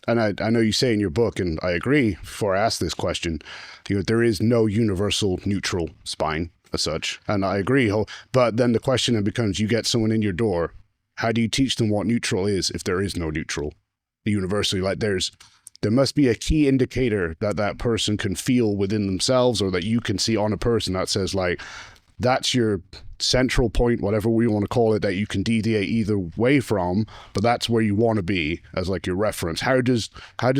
and I know you say in your book, and I agree before I ask this question, there is no universal neutral spine as such. And I agree. But then the question then becomes, you get someone in your door, how do you teach them what neutral is if there is no neutral universally? Like there must be a key indicator that person can feel within themselves, or that you can see on a person that says like, that's your central point, whatever we want to call it, that you can deviate either way from, but that's where you want to be as like your reference. How does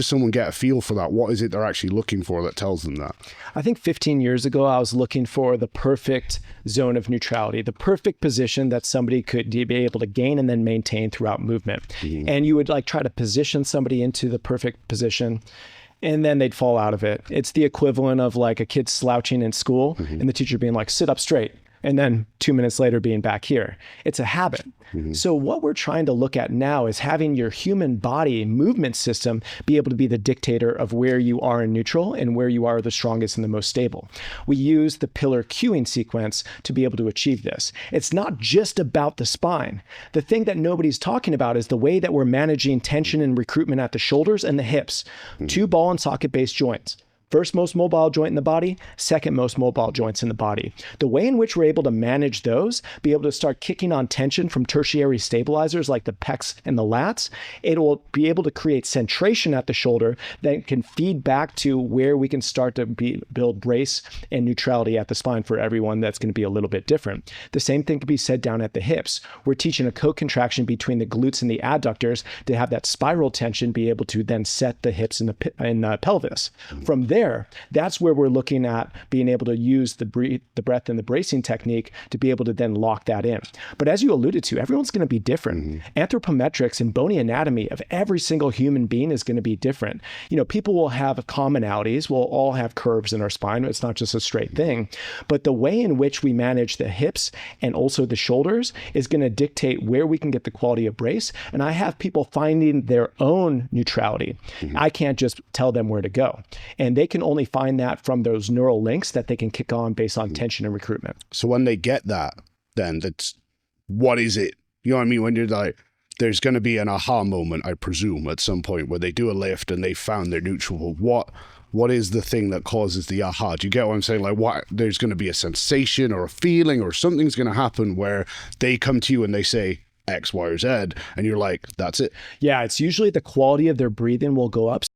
someone get a feel for that? What is it they're actually looking for that tells them that? I think 15 years ago, I was looking for the perfect zone of neutrality, the perfect position that somebody could be able to gain and then maintain throughout movement. Mm-hmm. And you would like try to position somebody into the perfect position, and then they'd fall out of it. It's the equivalent of like a kid slouching in school, mm-hmm. and the teacher being like, sit up straight, and then 2 minutes later being back here. It's a habit. Mm-hmm. So what we're trying to look at now is having your human body movement system be able to be the dictator of where you are in neutral and where you are the strongest and the most stable. We use the pillar cueing sequence to be able to achieve this. It's not just about the spine. The thing that nobody's talking about is the way that we're managing tension and recruitment at the shoulders and the hips, mm-hmm. 2 ball and socket based joints. First most mobile joint in the body, second most mobile joints in the body. The way in which we're able to manage those, be able to start kicking on tension from tertiary stabilizers like the pecs and the lats, it will be able to create centration at the shoulder that can feed back to where we can start to build brace and neutrality at the spine for everyone. That's going to be a little bit different. The same thing can be said down at the hips. We're teaching a co-contraction between the glutes and the adductors to have that spiral tension be able to then set the hips and the pelvis. From there, that's where we're looking at being able to use the breath and the bracing technique to be able to then lock that in. But as you alluded to, everyone's going to be different. Mm-hmm. Anthropometrics and bony anatomy of every single human being is going to be different. People will have commonalities. We'll all have curves in our spine. It's not just a straight thing. But the way in which we manage the hips and also the shoulders is going to dictate where we can get the quality of brace. And I have people finding their own neutrality. Mm-hmm. I can't just tell them where to go. And they can only find that from those neural links that they can kick on based on tension and recruitment. So when they get that, then what is it? You know what I mean? When you're like, there's going to be an aha moment, I presume, at some point where they do a lift and they found their neutral. What is the thing that causes the aha? Do you get what I'm saying? Like, what? There's going to be a sensation or a feeling or something's going to happen where they come to you and they say X, Y, or Z, and you're like, that's it. Yeah, it's usually the quality of their breathing will go up.